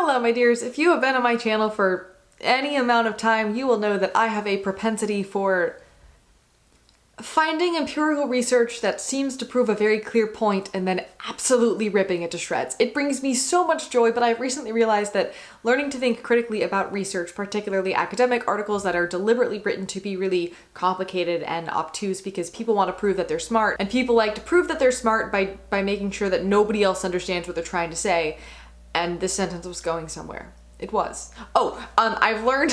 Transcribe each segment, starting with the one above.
Hello, my dears. If you have been on my channel for any amount of time, you will know that I have a propensity for finding empirical research that seems to prove a very clear point and then absolutely ripping it to shreds. It brings me so much joy, but I've recently realized that learning to think critically about research, particularly academic articles that are deliberately written to be really complicated and obtuse because people want to prove that they're smart, and people like to prove that they're smart by making sure that nobody else understands what they're trying to say, and this sentence was going somewhere. It was. I've learned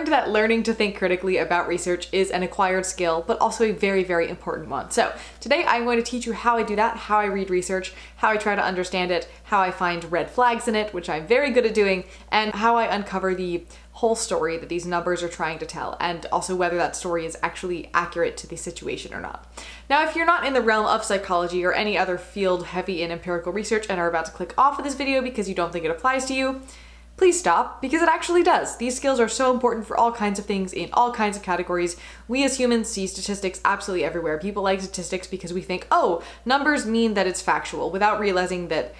that learning to think critically about research is an acquired skill, but also a very, very important one. So today I'm going to teach you how I do that, how I read research, how I try to understand it, how I find red flags in it, which I'm very good at doing, and how I uncover the whole story that these numbers are trying to tell, and also whether that story is actually accurate to the situation or not. Now, if you're not in the realm of psychology or any other field heavy in empirical research and are about to click off of this video because you don't think it applies to you, please stop, because it actually does. These skills are so important for all kinds of things in all kinds of categories. We as humans see statistics absolutely everywhere. People like statistics because we think, oh, numbers mean that it's factual, without realizing that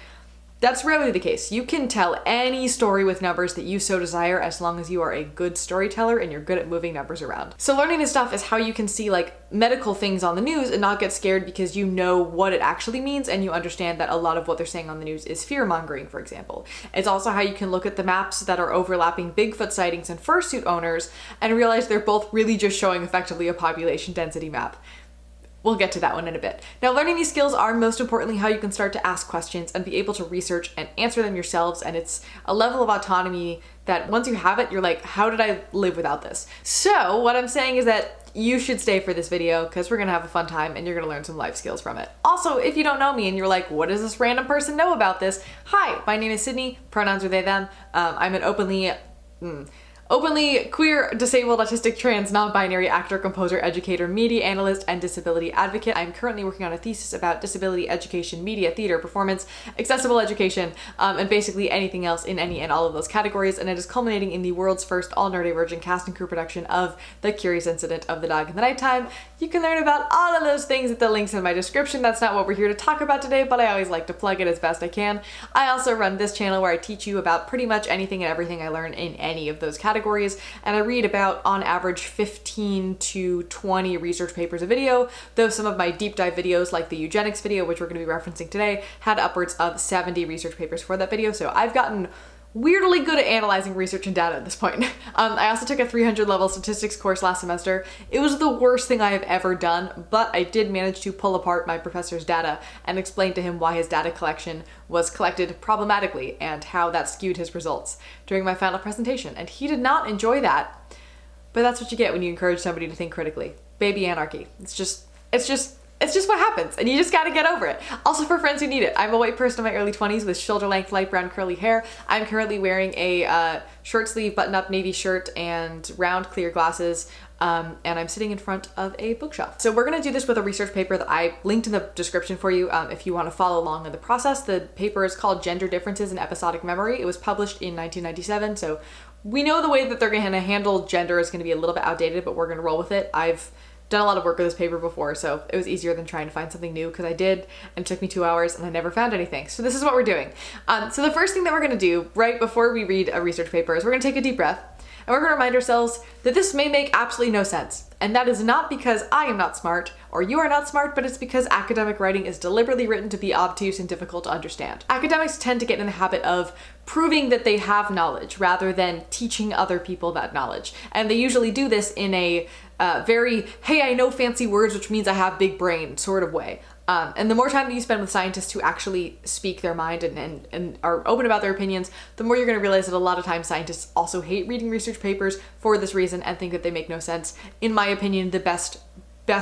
that's rarely the case. You can tell any story with numbers that you so desire as long as you are a good storyteller and you're good at moving numbers around. So learning this stuff is how you can see like medical things on the news and not get scared because you know what it actually means and you understand that a lot of what they're saying on the news is fear-mongering, for example. It's also how you can look at the maps that are overlapping Bigfoot sightings and fursuit owners and realize they're both really just showing effectively a population density map. We'll get to that one in a bit. Now, learning these skills are most importantly how you can start to ask questions and be able to research and answer them yourselves, and it's a level of autonomy that once you have it, you're like, how did I live without this? So what I'm saying is that you should stay for this video because we're gonna have a fun time and you're gonna learn some life skills from it. Also, if you don't know me and you're like, what does this random person know about this? Hi, my name is Sydney, pronouns are they, them. I'm an openly queer, disabled, autistic, trans, non-binary actor, composer, educator, media analyst, and disability advocate. I'm currently working on a thesis about disability education, media, theater, performance, accessible education, and basically anything else in any and all of those categories, and it is culminating in the world's first all-neurodivergent cast and crew production of The Curious Incident of the Dog in the Nighttime. You can learn about all of those things at the links in my description. That's not what we're here to talk about today, but I always like to plug it as best I can. I also run this channel where I teach you about pretty much anything and everything I learn in any of those categories, and I read about, on average, 15 to 20 research papers a video, though some of my deep dive videos, like the eugenics video, which we're going to be referencing today, had upwards of 70 research papers for that video, so I've gotten weirdly good at analyzing research and data at this point. I also took a 300 level statistics course last semester. It was the worst thing I have ever done, but I did manage to pull apart my professor's data and explain to him why his data collection was collected problematically and how that skewed his results during my final presentation. And he did not enjoy that, but that's what you get when you encourage somebody to think critically. Baby anarchy. It's just what happens, and you just gotta get over it. Also, for friends who need it, I'm a white person in my early 20s with shoulder-length light brown curly hair. I'm currently wearing a short sleeve button-up navy shirt and round clear glasses, and I'm sitting in front of a bookshelf. So we're gonna do this with a research paper that I linked in the description for you if you wanna follow along in the process. The paper is called Gender Differences in Episodic Memory. It was published in 1997, so we know the way that they're gonna handle gender is gonna be a little bit outdated, but we're gonna roll with it. I've done a lot of work with this paper before, so it was easier than trying to find something new, because I did, and it took me 2 hours and I never found anything. So this is what we're doing. So the first thing that we're gonna do right before we read a research paper is we're gonna take a deep breath, and we're gonna remind ourselves that this may make absolutely no sense. And that is not because I am not smart or you are not smart, but it's because academic writing is deliberately written to be obtuse and difficult to understand. Academics tend to get in the habit of proving that they have knowledge rather than teaching other people that knowledge. And they usually do this in a very, hey, I know fancy words, which means I have big brain sort of way. And the more time that you spend with scientists who actually speak their mind and are open about their opinions, the more you're going to realize that a lot of times scientists also hate reading research papers for this reason and think that they make no sense. In my opinion, the best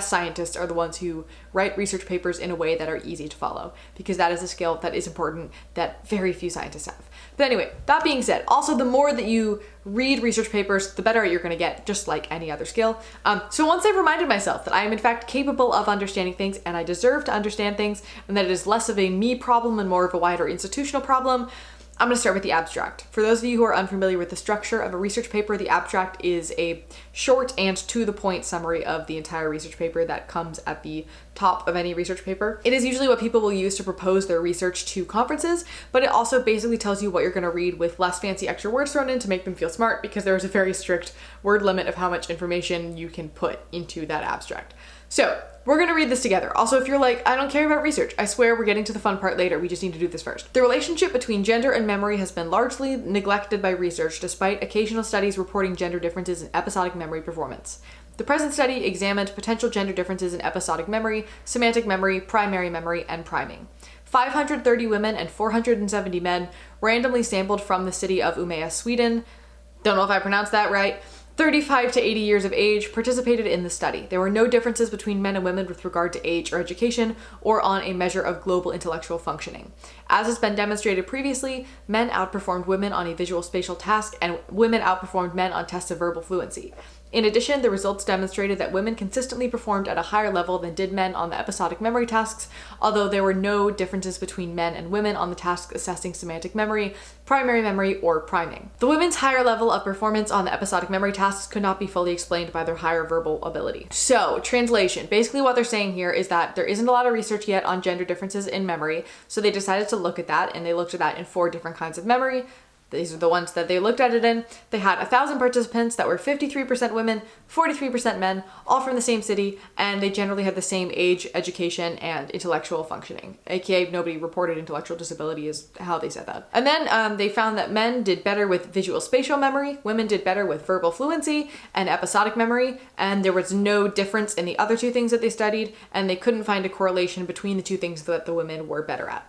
scientists are the ones who write research papers in a way that are easy to follow, because that is a skill that is important that very few scientists have. But anyway, that being said, also the more that you read research papers, the better you're gonna get, just like any other skill. So once I've reminded myself that I am in fact capable of understanding things and I deserve to understand things, and that it is less of a me problem and more of a wider institutional problem, I'm going to start with the abstract. For those of you who are unfamiliar with the structure of a research paper, the abstract is a short and to-the-point summary of the entire research paper that comes at the top of any research paper. It is usually what people will use to propose their research to conferences, but it also basically tells you what you're going to read with less fancy extra words thrown in to make them feel smart, because there is a very strict word limit of how much information you can put into that abstract. So we're going to read this together. Also, if you're like, I don't care about research, I swear we're getting to the fun part later. We just need to do this first. The relationship between gender and memory has been largely neglected by research, despite occasional studies reporting gender differences in episodic memory performance. The present study examined potential gender differences in episodic memory, semantic memory, primary memory, and priming. 530 women and 470 men, randomly sampled from the city of Umeå, Sweden. Don't know if I pronounced that right. 35 to 80 years of age, participated in the study. There were no differences between men and women with regard to age or education, or on a measure of global intellectual functioning. As has been demonstrated previously, men outperformed women on a visual spatial task, and women outperformed men on tests of verbal fluency. In addition, the results demonstrated that women consistently performed at a higher level than did men on the episodic memory tasks, although there were no differences between men and women on the tasks assessing semantic memory, primary memory, or priming. The women's higher level of performance on the episodic memory tasks could not be fully explained by their higher verbal ability. So, translation. Basically what they're saying here is that there isn't a lot of research yet on gender differences in memory, so they decided to look at that, and they looked at that in 4 different kinds of memory. These are the ones that they looked at it in. They had 1,000 participants that were 53% women, 43% men, all from the same city, and they generally had the same age, education, and intellectual functioning. AKA, nobody reported intellectual disability is how they said that. And then they found that men did better with visual spatial memory, women did better with verbal fluency and episodic memory, and there was no difference in the other 2 things that they studied, and they couldn't find a correlation between the 2 things that the women were better at.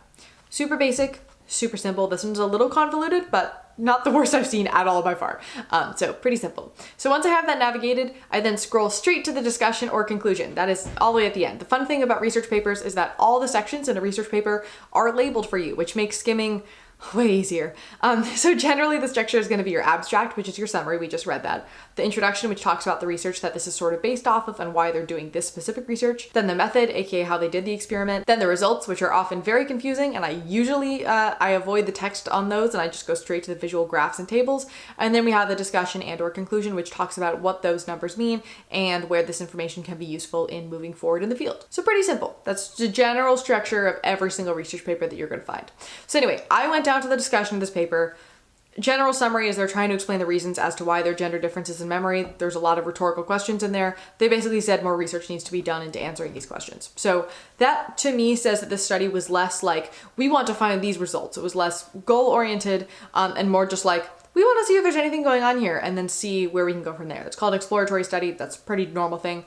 Super basic. Super simple. This one's a little convoluted, but not the worst I've seen at all by far. So pretty simple. So once I have that navigated, I then scroll straight to the discussion or conclusion. That is all the way at the end. The fun thing about research papers is that all the sections in a research paper are labeled for you, which makes skimming way easier. So generally the structure is going to be your abstract, which is your summary. We just read that. The introduction, which talks about the research that this is sort of based off of and why they're doing this specific research. Then the method, aka how they did the experiment. Then the results, which are often very confusing, and I usually I avoid the text on those and I just go straight to the visual graphs and tables. And then we have the discussion and or conclusion, which talks about what those numbers mean and where this information can be useful in moving forward in the field. So pretty simple. That's the general structure of every single research paper that you're going to find. So anyway, I went down to the discussion of this paper. General summary is they're trying to explain the reasons as to why there are gender differences in memory. There's a lot of rhetorical questions in there. They basically said more research needs to be done into answering these questions. So that to me says that this study was less like, we want to find these results. It was less goal-oriented and more just like, we want to see if there's anything going on here and then see where we can go from there. It's called exploratory study. That's a pretty normal thing.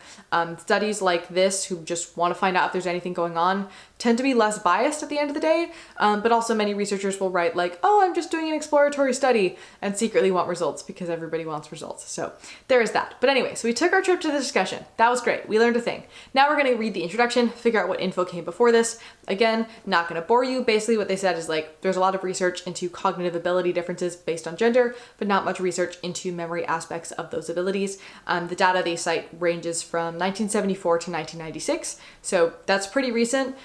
Studies like this, who just want to find out if there's anything going on, tend to be less biased at the end of the day. But also many researchers will write like, oh, I'm just doing an exploratory study, and secretly want results because everybody wants results. So there is that. But anyway, so we took our trip to the discussion. That was great. We learned a thing. Now we're going to read the introduction, figure out what info came before this. Again, not going to bore you. Basically what they said is like, there's a lot of research into cognitive ability differences based on gender, but not much research into memory aspects of those abilities. The data they cite ranges from 1974 to 1996. So that's pretty recent.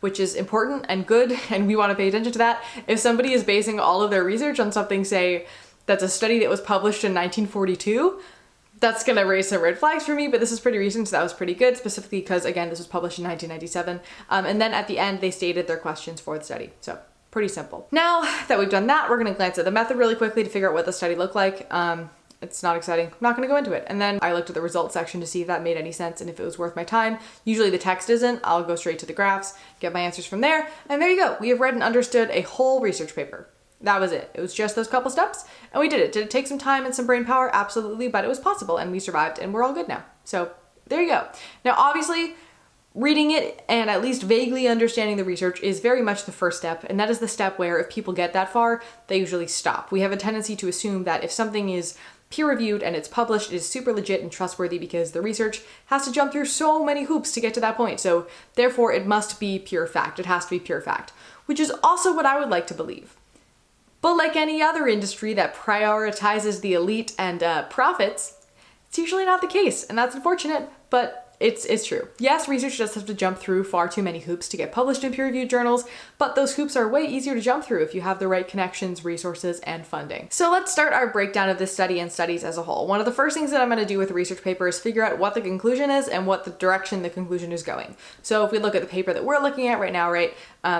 Which is important and good, and we want to pay attention to that. If somebody is basing all of their research on something, say, that's a study that was published in 1942, that's going to raise some red flags for me, but this is pretty recent, so that was pretty good, specifically because, again, this was published in 1997. And then at the end, they stated their questions for the study. So pretty simple. Now that we've done that, we're going to glance at the method really quickly to figure out what the study looked like. It's not exciting. I'm not going to go into it. And then I looked at the results section to see if that made any sense and if it was worth my time. Usually the text isn't. I'll go straight to the graphs, get my answers from there, and there you go. We have read and understood a whole research paper. That was it. It was just those couple steps, and we did it. Did it take some time and some brain power? Absolutely, but it was possible, and we survived, and we're all good now. So there you go. Now, obviously, reading it and at least vaguely understanding the research is very much the first step, and that is the step where if people get that far, they usually stop. We have a tendency to assume that if something is peer-reviewed and it's published, it is super legit and trustworthy because the research has to jump through so many hoops to get to that point. So therefore, it must be pure fact. It has to be pure fact, which is also what I would like to believe. But like any other industry that prioritizes the elite and profits, it's usually not the case, and that's unfortunate, but It's true. Yes, research does have to jump through far too many hoops to get published in peer-reviewed journals, but those hoops are way easier to jump through if you have the right connections, resources, and funding. So let's start our breakdown of this study and studies as a whole. One of the first things that I'm going to do with a research paper is figure out what the conclusion is and what the direction the conclusion is going. So if we look at the paper that we're looking at right now, right,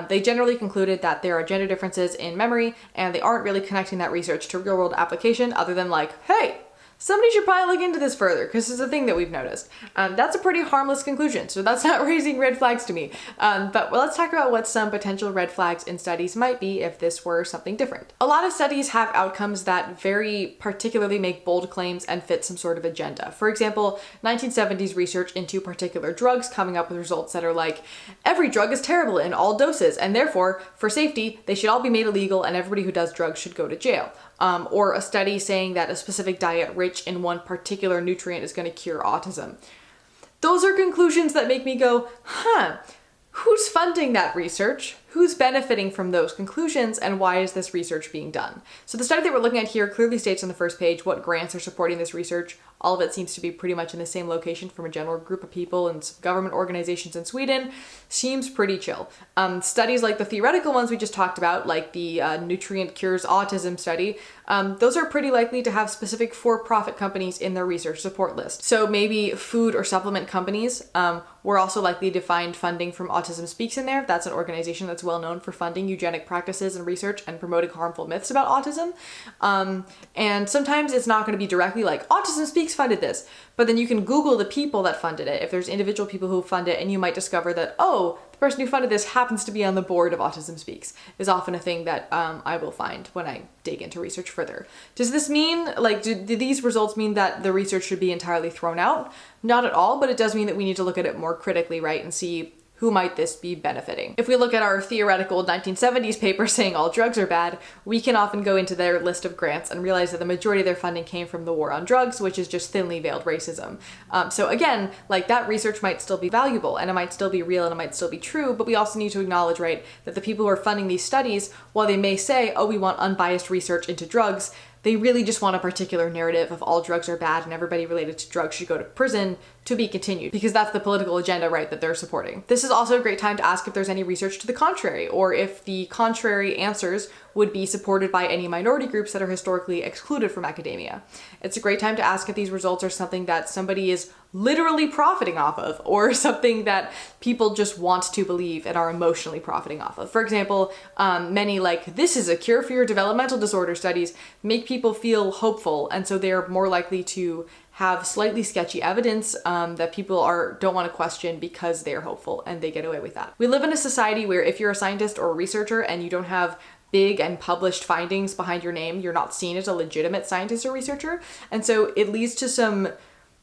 they generally concluded that there are gender differences in memory, and they aren't really connecting that research to real-world application other than like, hey, somebody should probably look into this further because it's a thing that we've noticed. That's a pretty harmless conclusion, so that's not raising red flags to me. But let's talk about what some potential red flags in studies might be if this were something different. A lot of studies have outcomes that very particularly make bold claims and fit some sort of agenda. For example, 1970s research into particular drugs coming up with results that are like, every drug is terrible in all doses, and therefore, for safety, they should all be made illegal and everybody who does drugs should go to jail. Or a study saying that a specific diet rich in one particular nutrient is going to cure autism. Those are conclusions that make me go, who's funding that research? Who's benefiting from those conclusions, and why is this research being done? So the study that we're looking at here clearly states on the first page what grants are supporting this research. All of it seems to be pretty much in the same location from a general group of people and some government organizations in Sweden. Seems pretty chill. Studies like the theoretical ones we just talked about, like the Nutrient Cures Autism study, those are pretty likely to have specific for-profit companies in their research support list. So maybe food or supplement companies were also likely to find funding from Autism Speaks in there. That's an organization that's well known for funding eugenic practices and research and promoting harmful myths about autism. And sometimes it's not going to be directly like Autism Speaks funded this, but then you can Google the people that funded it. If there's individual people who fund it, and you might discover that, oh, the person who funded this happens to be on the board of Autism Speaks, is often a thing that I will find when I dig into research further. Does this mean, like, do these results mean that the research should be entirely thrown out? Not at all, but it does mean that we need to look at it more critically, right, and see who might this be benefiting. If we look at our theoretical 1970s paper saying all drugs are bad, we can often go into their list of grants and realize that the majority of their funding came from the war on drugs, which is just thinly veiled racism. So again, like, that research might still be valuable and it might still be real and it might still be true, but we also need to acknowledge, right, that the people who are funding these studies, while they may say, oh, we want unbiased research into drugs, they really just want a particular narrative of all drugs are bad and everybody related to drugs should go to prison to be continued, because that's the political agenda, right, that they're supporting. This is also a great time to ask if there's any research to the contrary, or if the contrary answers would be supported by any minority groups that are historically excluded from academia. It's a great time to ask if these results are something that somebody is literally profiting off of, or something that people just want to believe and are emotionally profiting off of. For example, many like, this is a cure for your developmental disorder studies make people feel hopeful, and so they're more likely to have slightly sketchy evidence that people don't want to question because they're hopeful, and they get away with that. We live in a society where if you're a scientist or a researcher and you don't have big and published findings behind your name, you're not seen as a legitimate scientist or researcher. And so it leads to some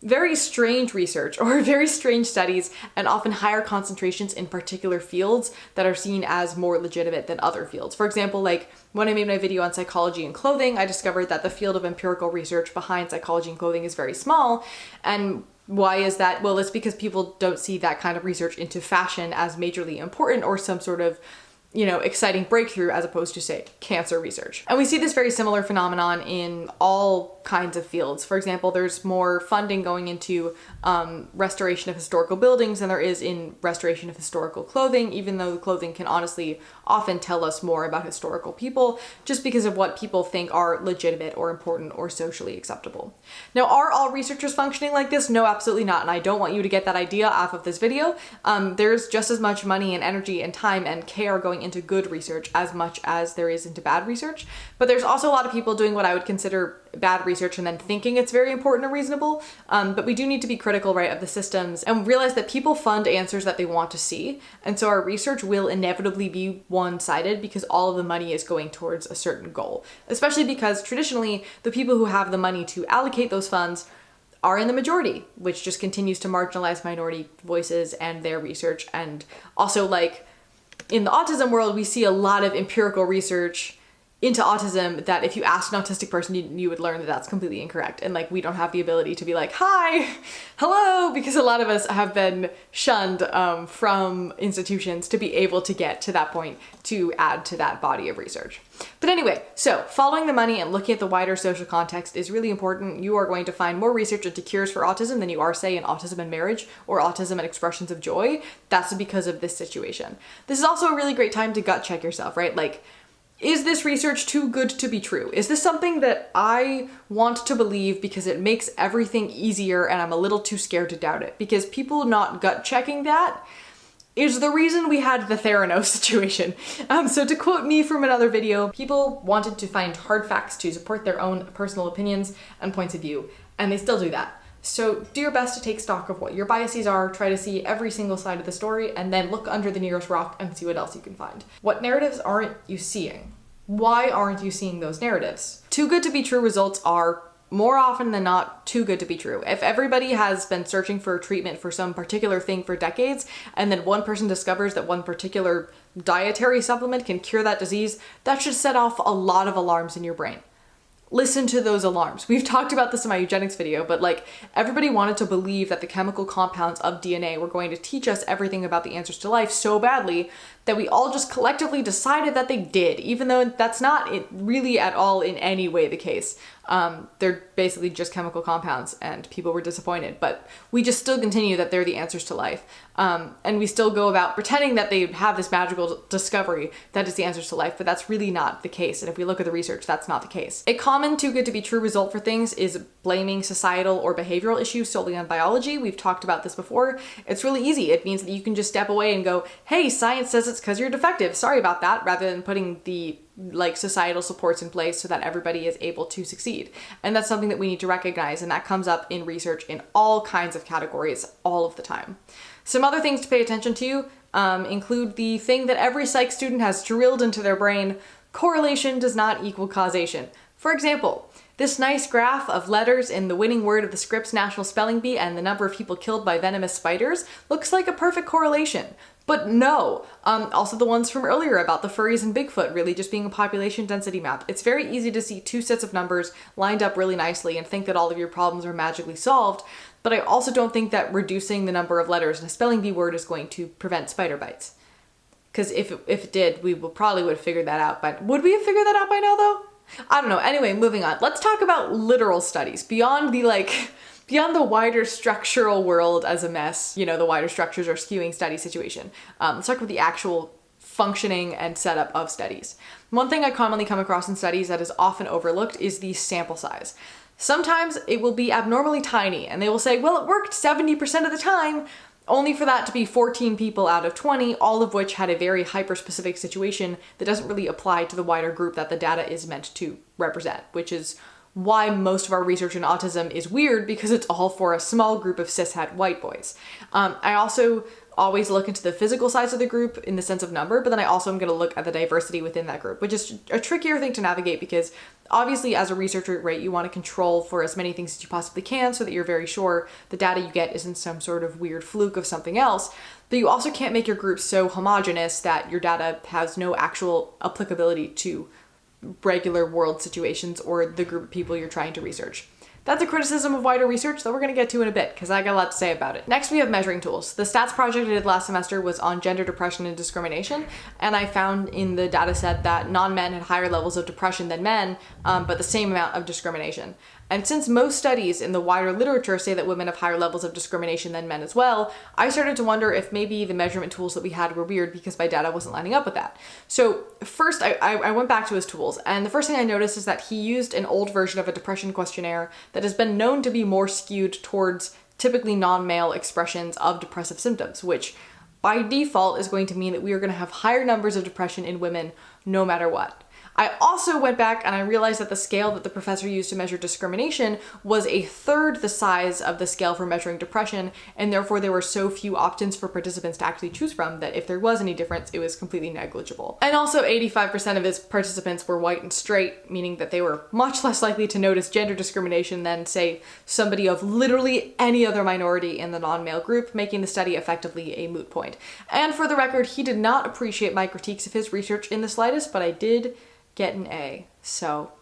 very strange research or very strange studies, and often higher concentrations in particular fields that are seen as more legitimate than other fields. For example, like when I made my video on psychology and clothing, I discovered that the field of empirical research behind psychology and clothing is very small. And why is that? Well, it's because people don't see that kind of research into fashion as majorly important or some sort of, you know, exciting breakthrough, as opposed to, say, cancer research. And we see this very similar phenomenon in all kinds of fields. For example, there's more funding going into restoration of historical buildings than there is in restoration of historical clothing, even though the clothing can honestly often tell us more about historical people, just because of what people think are legitimate or important or socially acceptable. Now, are all researchers functioning like this? No, absolutely not. And I don't want you to get that idea off of this video. There's just as much money and energy and time and care going into good research as much as there is into bad research. But there's also a lot of people doing what I would consider bad research and then thinking it's very important and reasonable. But we do need to be critical, right, of the systems and realize that people fund answers that they want to see. And so our research will inevitably be one-sided because all of the money is going towards a certain goal, especially because traditionally the people who have the money to allocate those funds are in the majority, which just continues to marginalize minority voices and their research. And also, like, in the autism world, we see a lot of empirical research into autism that if you asked an autistic person, you would learn that that's completely incorrect. And like, we don't have the ability to be like, hi, hello, because a lot of us have been shunned from institutions to be able to get to that point to add to that body of research. But anyway, so following the money and looking at the wider social context is really important. You are going to find more research into cures for autism than you are, say, in autism and marriage or autism and expressions of joy. That's because of this situation. This is also a really great time to gut check yourself, right? Like, is this research too good to be true? Is this something that I want to believe because it makes everything easier and I'm a little too scared to doubt it? Because people not gut checking that is the reason we had the Theranos situation. So to quote me from another video, people wanted to find hard facts to support their own personal opinions and points of view, and they still do that. So do your best to take stock of what your biases are, try to see every single side of the story, and then look under the nearest rock and see what else you can find. What narratives aren't you seeing? Why aren't you seeing those narratives? Too good to be true results are more often than not too good to be true. If everybody has been searching for treatment for some particular thing for decades, and then one person discovers that one particular dietary supplement can cure that disease, that should set off a lot of alarms in your brain. Listen to those alarms. We've talked about this in my eugenics video, but like, everybody wanted to believe that the chemical compounds of DNA were going to teach us everything about the answers to life so badly that we all just collectively decided that they did, even though that's not really at all in any way the case. They're basically just chemical compounds, and people were disappointed, but we just still continue that they're the answers to life. And we still go about pretending that they have this magical discovery that is the answers to life, but that's really not the case. And if we look at the research, that's not the case. A common too good to be true result for things is blaming societal or behavioral issues solely on biology. We've talked about this before. It's really easy. It means that you can just step away and go, hey, science says it's because you're defective. Sorry about that, rather than putting the societal supports in place so that everybody is able to succeed. And that's something that we need to recognize, and that comes up in research in all kinds of categories all of the time. Some other things to pay attention to include the thing that every psych student has drilled into their brain: correlation does not equal causation. For example, this nice graph of letters in the winning word of the Scripps National Spelling Bee and the number of people killed by venomous spiders looks like a perfect correlation. But no. Also the ones from earlier about the furries and Bigfoot really just being a population density map. It's very easy to see two sets of numbers lined up really nicely and think that all of your problems are magically solved, but I also don't think that reducing the number of letters in a spelling bee word is going to prevent spider bites. Because if it did, we probably would have figured that out. But would we have figured that out by now, though? I don't know. Anyway, moving on. Let's talk about literal studies beyond the wider structural world as a mess, the wider structures or skewing study situation. Let's talk about the actual functioning and setup of studies. One thing I commonly come across in studies that is often overlooked is the sample size. Sometimes it will be abnormally tiny, and they will say, well, it worked 70% of the time, only for that to be 14 people out of 20, all of which had a very hyper-specific situation that doesn't really apply to the wider group that the data is meant to represent, which is why most of our research in autism is weird, because it's all for a small group of cishet white boys. I also always look into the physical size of the group in the sense of number, but then I also am going to look at the diversity within that group, which is a trickier thing to navigate because obviously as a researcher, right, you want to control for as many things as you possibly can so that you're very sure the data you get isn't some sort of weird fluke of something else, but you also can't make your group so homogenous that your data has no actual applicability to regular world situations or the group of people you're trying to research. That's a criticism of wider research that we're going to get to in a bit, because I got a lot to say about it. Next, we have measuring tools. The stats project I did last semester was on gender depression and discrimination, and I found in the data set that non-men had higher levels of depression than men, but the same amount of discrimination. And since most studies in the wider literature say that women have higher levels of discrimination than men as well, I started to wonder if maybe the measurement tools that we had were weird because my data wasn't lining up with that. So first, I went back to his tools, and the first thing I noticed is that he used an old version of a depression questionnaire that has been known to be more skewed towards typically non-male expressions of depressive symptoms, which by default is going to mean that we are going to have higher numbers of depression in women no matter what. I also went back and I realized that the scale that the professor used to measure discrimination was a third the size of the scale for measuring depression, and therefore there were so few opt-ins for participants to actually choose from that if there was any difference, it was completely negligible. And also 85% of his participants were white and straight, meaning that they were much less likely to notice gender discrimination than, say, somebody of literally any other minority in the non-male group, making the study effectively a moot point. And for the record, he did not appreciate my critiques of his research in the slightest, but I did get an A, so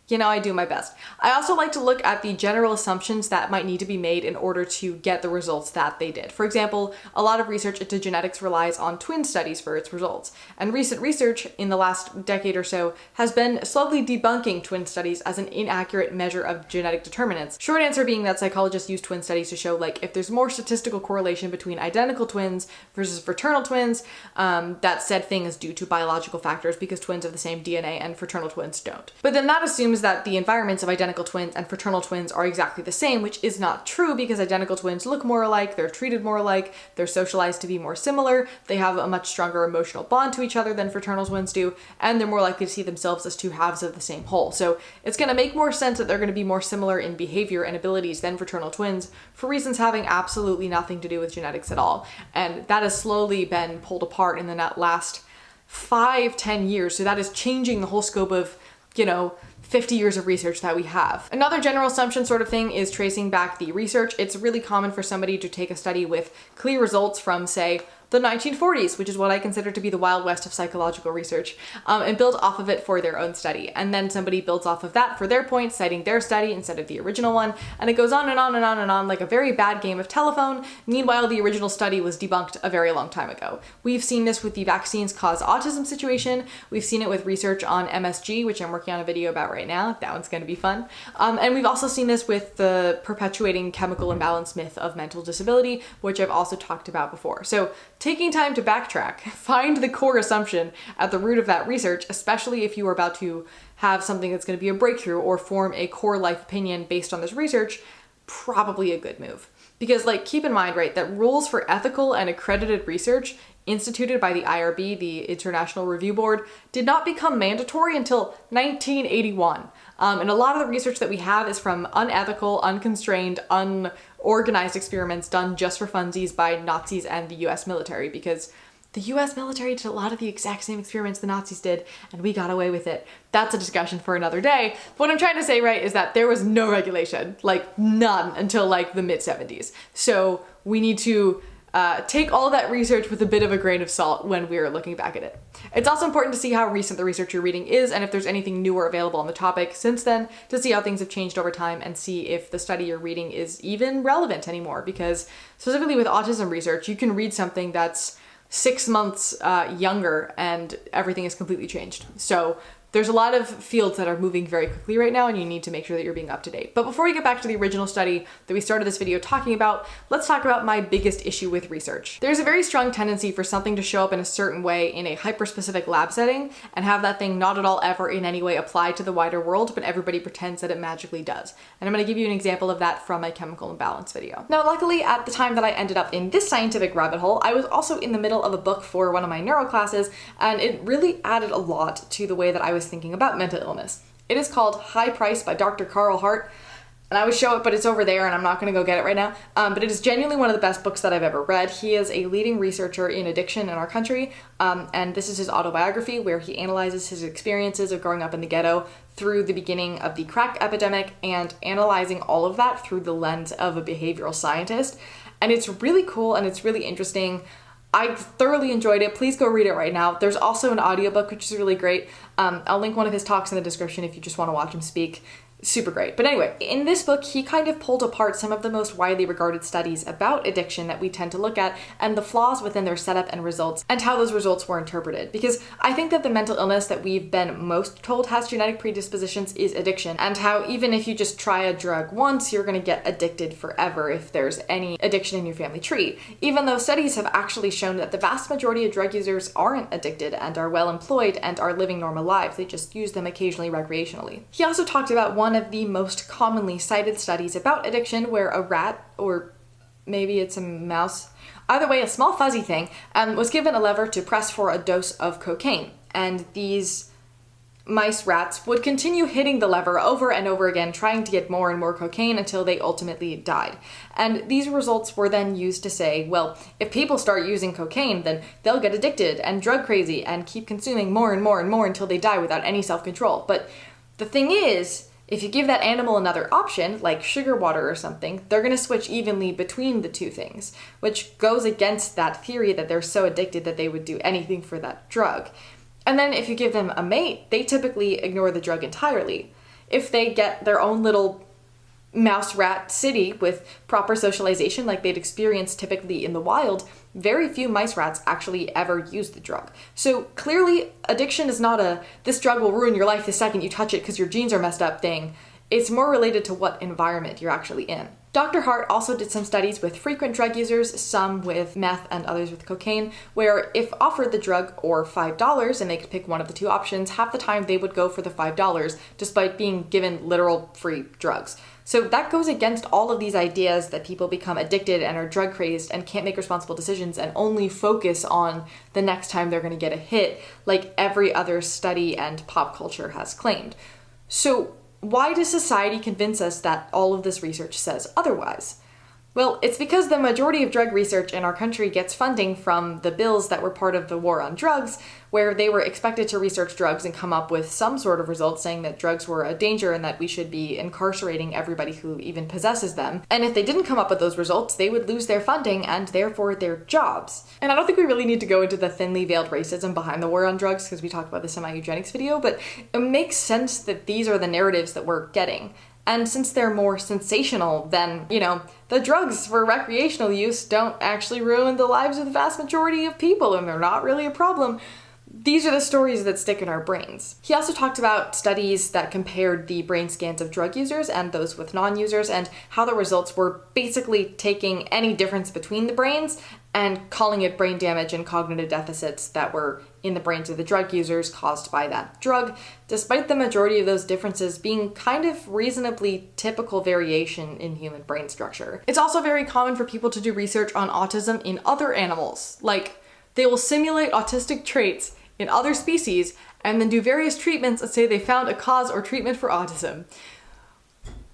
I do my best. I also like to look at the general assumptions that might need to be made in order to get the results that they did. For example, a lot of research into genetics relies on twin studies for its results. And recent research in the last decade or so has been slowly debunking twin studies as an inaccurate measure of genetic determinants. Short answer being that psychologists use twin studies to show if there's more statistical correlation between identical twins versus fraternal twins, that said thing is due to biological factors because twins have the same DNA and fraternal twins don't. But then that assumes that the environments of identical twins and fraternal twins are exactly the same, which is not true because identical twins look more alike, they're treated more alike, they're socialized to be more similar, they have a much stronger emotional bond to each other than fraternal twins do, and they're more likely to see themselves as two halves of the same whole. So it's going to make more sense that they're going to be more similar in behavior and abilities than fraternal twins for reasons having absolutely nothing to do with genetics at all. And that has slowly been pulled apart in the last 5-10 years. So that is changing the whole scope of 50 years of research that we have. Another general assumption sort of thing is tracing back the research. It's really common for somebody to take a study with clear results from, say, the 1940s, which is what I consider to be the Wild West of psychological research, and build off of it for their own study. And then somebody builds off of that for their point, citing their study instead of the original one. And it goes on and on and on and on like a very bad game of telephone. Meanwhile, the original study was debunked a very long time ago. We've seen this with the vaccines cause autism situation. We've seen it with research on MSG, which I'm working on a video about right now. That one's going to be fun. And we've also seen this with the perpetuating chemical imbalance myth of mental disability, which I've also talked about before. So taking time to backtrack, find the core assumption at the root of that research, especially if you are about to have something that's going to be a breakthrough or form a core life opinion based on this research, probably a good move. Because keep in mind, right, that rules for ethical and accredited research instituted by the IRB, the International Review Board, did not become mandatory until 1981. And a lot of the research that we have is from unethical, unconstrained, unorganized experiments done just for funsies by Nazis and the US military, because the US military did a lot of the exact same experiments the Nazis did, and we got away with it. That's a discussion for another day. But what I'm trying to say, right, is that there was no regulation, none, until the mid-70s. So we need to take all that research with a bit of a grain of salt when we're looking back at it. It's also important to see how recent the research you're reading is and if there's anything newer available on the topic since then, to see how things have changed over time and see if the study you're reading is even relevant anymore. Because specifically with autism research, you can read something that's 6 months younger and everything is completely changed. So there's a lot of fields that are moving very quickly right now, and you need to make sure that you're being up to date. But before we get back to the original study that we started this video talking about, let's talk about my biggest issue with research. There's a very strong tendency for something to show up in a certain way in a hyper-specific lab setting and have that thing not at all ever in any way apply to the wider world, but everybody pretends that it magically does. And I'm going to give you an example of that from my chemical imbalance video. Now, luckily, at the time that I ended up in this scientific rabbit hole, I was also in the middle of a book for one of my neuro classes, and it really added a lot to the way that I was thinking about mental illness. It is called High Price by Dr. Carl Hart, and I would show it, but it's over there and I'm not going to go get it right now. But it is genuinely one of the best books that I've ever read. He is a leading researcher in addiction in our country, and this is his autobiography where he analyzes his experiences of growing up in the ghetto through the beginning of the crack epidemic and analyzing all of that through the lens of a behavioral scientist. And it's really cool and it's really interesting. I thoroughly enjoyed it. Please go read it right now. There's also an audiobook, which is really great. I'll link one of his talks in the description if you just want to watch him speak. Super great. But anyway, in this book, he kind of pulled apart some of the most widely regarded studies about addiction that we tend to look at and the flaws within their setup and results and how those results were interpreted. Because I think that the mental illness that we've been most told has genetic predispositions is addiction, and how even if you just try a drug once, you're going to get addicted forever if there's any addiction in your family tree. Even though studies have actually shown that the vast majority of drug users aren't addicted and are well employed and are living normal lives. They just use them occasionally recreationally. He also talked about one of the most commonly cited studies about addiction where a rat, or maybe it's a mouse, either way, a small fuzzy thing, was given a lever to press for a dose of cocaine. And these mice rats would continue hitting the lever over and over again, trying to get more and more cocaine until they ultimately died. And these results were then used to say, well, if people start using cocaine, then they'll get addicted and drug crazy and keep consuming more and more and more until they die without any self-control. But the thing is, if you give that animal another option, like sugar water or something, they're going to switch evenly between the two things, which goes against that theory that they're so addicted that they would do anything for that drug. And then if you give them a mate, they typically ignore the drug entirely. if they get their own little mouse rat city with proper socialization like they'd experience typically in the wild, very few mice rats actually ever use the drug. So clearly addiction is not a this drug will ruin your life the second you touch it because your genes are messed up thing. It's more related to what environment you're actually in. Dr. Hart also did some studies with frequent drug users, some with meth and others with cocaine, where if offered the drug or $5 and they could pick one of the two options, half the time they would go for the $5 despite being given literal free drugs. So that goes against all of these ideas that people become addicted and are drug crazed and can't make responsible decisions and only focus on the next time they're going to get a hit, like every other study and pop culture has claimed. So why does society convince us that all of this research says otherwise? Well, it's because the majority of drug research in our country gets funding from the bills that were part of the war on drugs, where they were expected to research drugs and come up with some sort of results saying that drugs were a danger and that we should be incarcerating everybody who even possesses them. And if they didn't come up with those results, they would lose their funding and therefore their jobs. And I don't think we really need to go into the thinly veiled racism behind the war on drugs because we talked about this in my eugenics video, but it makes sense that these are the narratives that we're getting. And since they're more sensational, then, the drugs for recreational use don't actually ruin the lives of the vast majority of people and they're not really a problem. These are the stories that stick in our brains. He also talked about studies that compared the brain scans of drug users and those with non-users and how the results were basically taking any difference between the brains and calling it brain damage and cognitive deficits that were in the brains of the drug users caused by that drug, despite the majority of those differences being kind of reasonably typical variation in human brain structure. It's also very common for people to do research on autism in other animals. Like, they will simulate autistic traits in other species and then do various treatments and say they found a cause or treatment for autism.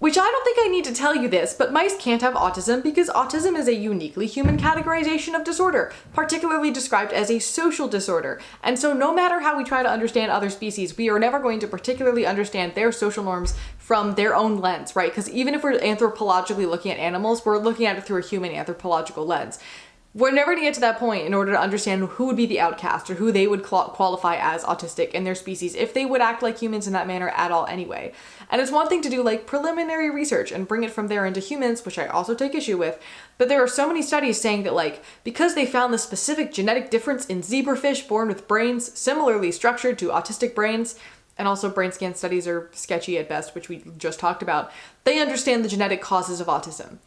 Which I don't think I need to tell you this, but mice can't have autism because autism is a uniquely human categorization of disorder, particularly described as a social disorder. And so no matter how we try to understand other species, we are never going to particularly understand their social norms from their own lens, right? Because even if we're anthropologically looking at animals, we're looking at it through a human anthropological lens. We're never going to get to that point in order to understand who would be the outcast or who they would qualify as autistic in their species if they would act like humans in that manner at all anyway. And it's one thing to do like preliminary research and bring it from there into humans, which I also take issue with, but there are so many studies saying that like, because they found the specific genetic difference in zebrafish born with brains similarly structured to autistic brains, and also brain scan studies are sketchy at best, which we just talked about, they understand the genetic causes of autism.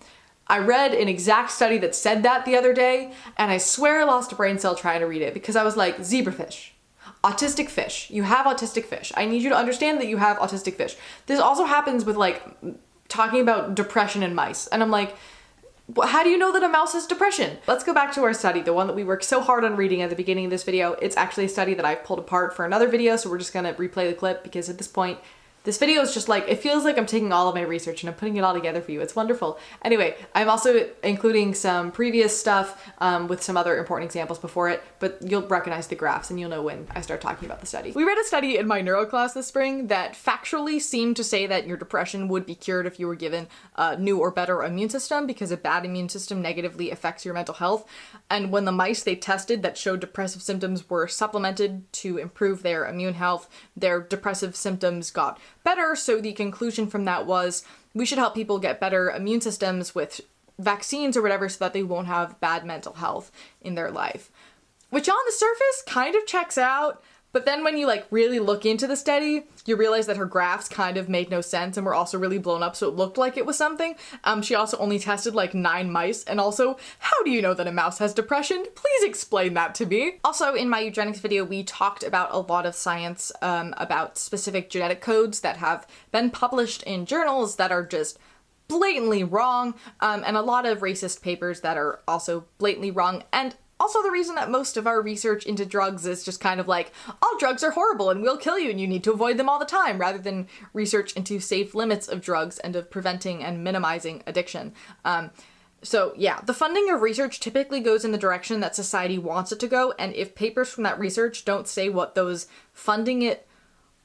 I read an exact study that said that the other day, and I swear I lost a brain cell trying to read it because I was like, zebrafish, autistic fish, you have autistic fish. I need you to understand that you have autistic fish. This also happens with like talking about depression in mice. And I'm like, how do you know that a mouse has depression? Let's go back to our study, the one that we worked so hard on reading at the beginning of this video. It's actually a study that I pulled apart for another video, so we're just gonna replay the clip because at this point, this video is just like, it feels like I'm taking all of my research and I'm putting it all together for you. It's wonderful. Anyway, I'm also including some previous stuff with some other important examples before it, but you'll recognize the graphs and you'll know when I start talking about the study. We read a study in my neuro class this spring that factually seemed to say that your depression would be cured if you were given a new or better immune system because a bad immune system negatively affects your mental health. And when the mice they tested that showed depressive symptoms were supplemented to improve their immune health, their depressive symptoms got better. So the conclusion from that was we should help people get better immune systems with vaccines or whatever so that they won't have bad mental health in their life. Which on the surface kind of checks out, but then when you like really look into the study, you realize that her graphs kind of made no sense and were also really blown up so it looked like it was something. She also only tested like 9 mice, and also, how do you know that a mouse has depression? Please explain that to me. Also, in my eugenics video, we talked about a lot of science about specific genetic codes that have been published in journals that are just blatantly wrong, and a lot of racist papers that are also blatantly wrong. And also the reason that most of our research into drugs is just kind of like, all drugs are horrible and will kill you and you need to avoid them all the time, rather than research into safe limits of drugs and of preventing and minimizing addiction. So yeah, the funding of research typically goes in the direction that society wants it to go, and if papers from that research don't say what those funding it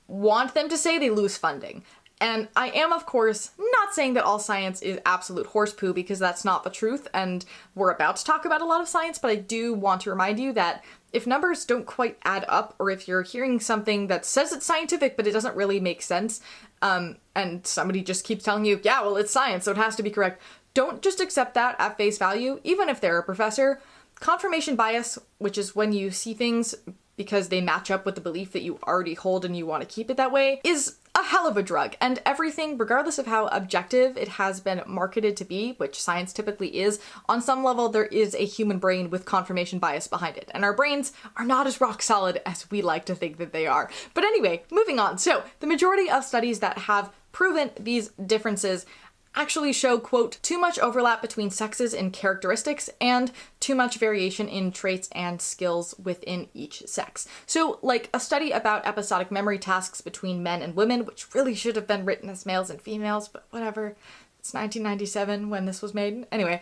want them to say, they lose funding. And I am, of course, not saying that all science is absolute horse poo, because that's not the truth, and we're about to talk about a lot of science, but I do want to remind you that if numbers don't quite add up, or if you're hearing something that says it's scientific but it doesn't really make sense, and somebody just keeps telling you, yeah, well, it's science, so it has to be correct, don't just accept that at face value, even if they're a professor. Confirmation bias, which is when you see things because they match up with the belief that you already hold and you want to keep it that way, is a hell of a drug. And everything, regardless of how objective it has been marketed to be, which science typically is, on some level there is a human brain with confirmation bias behind it. And our brains are not as rock solid as we like to think that they are. But anyway, moving on. So the majority of studies that have proven these differences actually show, quote, too much overlap between sexes in characteristics and too much variation in traits and skills within each sex. So, like a study about episodic memory tasks between men and women, which really should have been written as males and females, but whatever. It's 1997 when this was made. Anyway,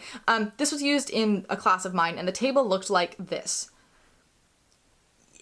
this was used in a class of mine, and the table looked like this.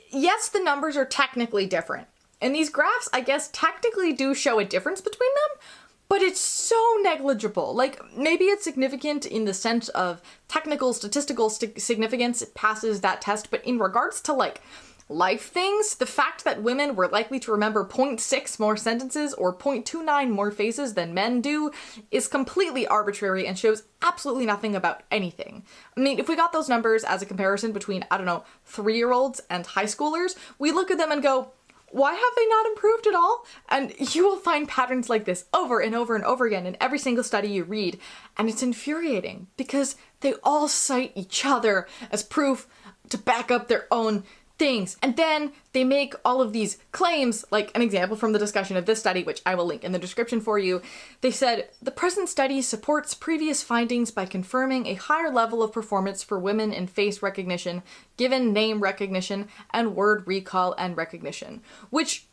Yes, the numbers are technically different. And these graphs, I guess, technically do show a difference between them, but it's so negligible. Like, maybe it's significant in the sense of technical statistical significance, it passes that test, but in regards to, like, life things, the fact that women were likely to remember 0.6 more sentences or 0.29 more faces than men do is completely arbitrary and shows absolutely nothing about anything. I mean, if we got those numbers as a comparison between, I don't know, 3-year-olds and high schoolers, we look at them and go, why have they not improved at all? And you will find patterns like this over and over and over again in every single study you read. And it's infuriating because they all cite each other as proof to back up their own things. And then they make all of these claims, like an example from the discussion of this study, which I will link in the description for you. They said, the present study supports previous findings by confirming a higher level of performance for women in face recognition, given name recognition, and word recall and recognition. Which,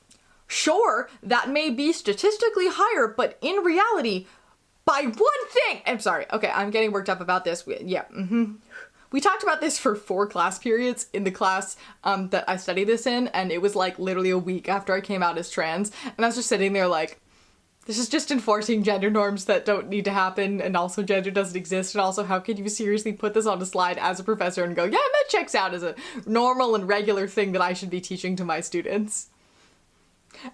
sure, that may be statistically higher, but in reality, by one thing, I'm sorry, okay, I'm getting worked up about this. We talked about this for 4 class periods in the class that I studied this in, and it was like literally a week after I came out as trans, and I was just sitting there like, this is just enforcing gender norms that don't need to happen, and also gender doesn't exist, and also how could you seriously put this on a slide as a professor and go, yeah, that checks out as a normal and regular thing that I should be teaching to my students.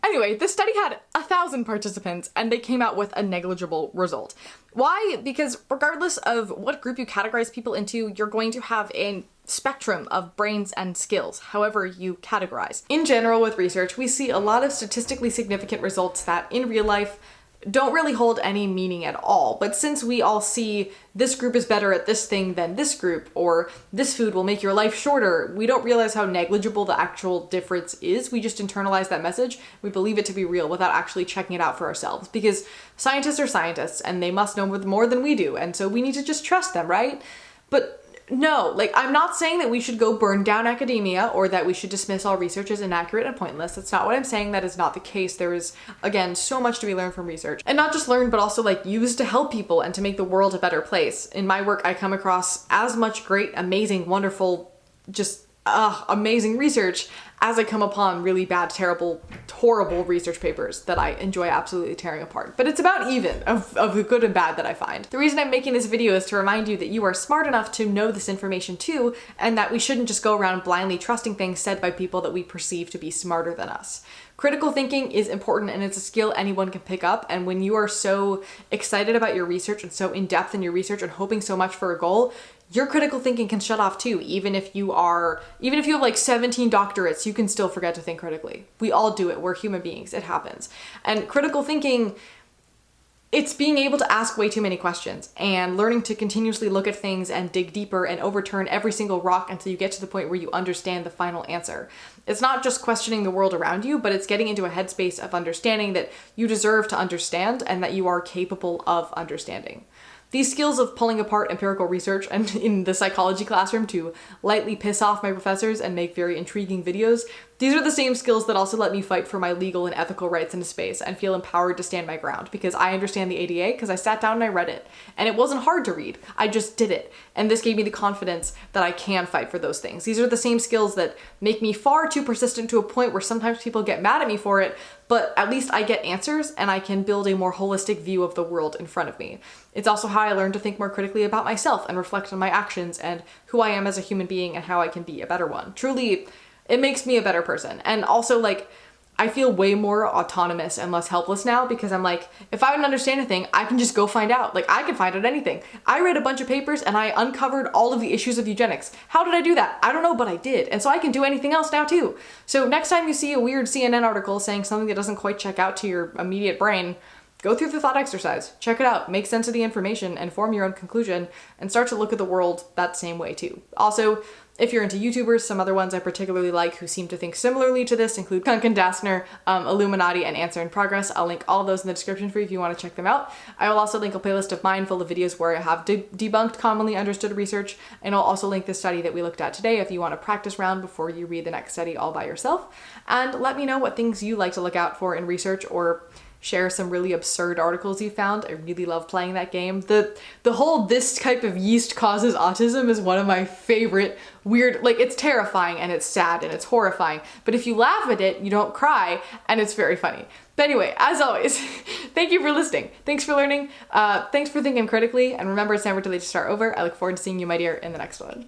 Anyway, this study had 1,000 participants and they came out with a negligible result. Why? Because regardless of what group you categorize people into, you're going to have a spectrum of brains and skills, however you categorize. In general, with research, we see a lot of statistically significant results that in real life don't really hold any meaning at all. But since we all see this group is better at this thing than this group, or this food will make your life shorter, we don't realize how negligible the actual difference is. We just internalize that message. We believe it to be real without actually checking it out for ourselves, because scientists are scientists and they must know more than we do. And so we need to just trust them, right? But no, like, I'm not saying that we should go burn down academia or that we should dismiss all research as inaccurate and pointless. That's not what I'm saying. That is not the case. There is, again, so much to be learned from research. And not just learned, but also like used to help people and to make the world a better place. In my work, I come across as much great, amazing, wonderful, just amazing research as I come upon really bad, terrible, horrible research papers that I enjoy absolutely tearing apart. But it's about even of the good and bad that I find. The reason I'm making this video is to remind you that you are smart enough to know this information too, and that we shouldn't just go around blindly trusting things said by people that we perceive to be smarter than us. Critical thinking is important and it's a skill anyone can pick up, and when you are so excited about your research and so in-depth in your research and hoping so much for a goal, your critical thinking can shut off too. Even if you have like 17 doctorates, you can still forget to think critically. We all do it. We're human beings. It happens. And critical thinking, it's being able to ask way too many questions and learning to continuously look at things and dig deeper and overturn every single rock until you get to the point where you understand the final answer. It's not just questioning the world around you, but it's getting into a headspace of understanding that you deserve to understand and that you are capable of understanding. These skills of pulling apart empirical research and in the psychology classroom to lightly piss off my professors and make very intriguing videos, these are the same skills that also let me fight for my legal and ethical rights in a space and feel empowered to stand my ground, because I understand the ADA because I sat down and I read it. And it wasn't hard to read. I just did it. And this gave me the confidence that I can fight for those things. These are the same skills that make me far too persistent to a point where sometimes people get mad at me for it, but at least I get answers and I can build a more holistic view of the world in front of me. It's also how I learn to think more critically about myself and reflect on my actions and who I am as a human being and how I can be a better one. Truly, it makes me a better person. And also, like, I feel way more autonomous and less helpless now because I'm like, if I don't understand a thing, I can just go find out. Like, I can find out anything. I read a bunch of papers and I uncovered all of the issues of eugenics. How did I do that? I don't know, but I did. And so I can do anything else now too. So next time you see a weird CNN article saying something that doesn't quite check out to your immediate brain, go through the thought exercise, check it out, make sense of the information, and form your own conclusion, and start to look at the world that same way too. Also, if you're into YouTubers, some other ones I particularly like who seem to think similarly to this include Kunkin Dassner, Illuminati, and Answer in Progress. I'll link all of those in the description for you if you want to check them out. I will also link a playlist of mine full of videos where I have debunked commonly understood research, and I'll also link the study that we looked at today if you want a practice round before you read the next study all by yourself. And let me know what things you like to look out for in research, or share some really absurd articles you found. I really love playing that game. The whole "this type of yeast causes autism" is one of my favorite weird, like, it's terrifying and it's sad and it's horrifying, but if you laugh at it, you don't cry, and it's very funny. But anyway, as always, thank you for listening. Thanks for learning. Thanks for thinking critically, and remember, it's never too late to start over. I look forward to seeing you, my dear, in the next one.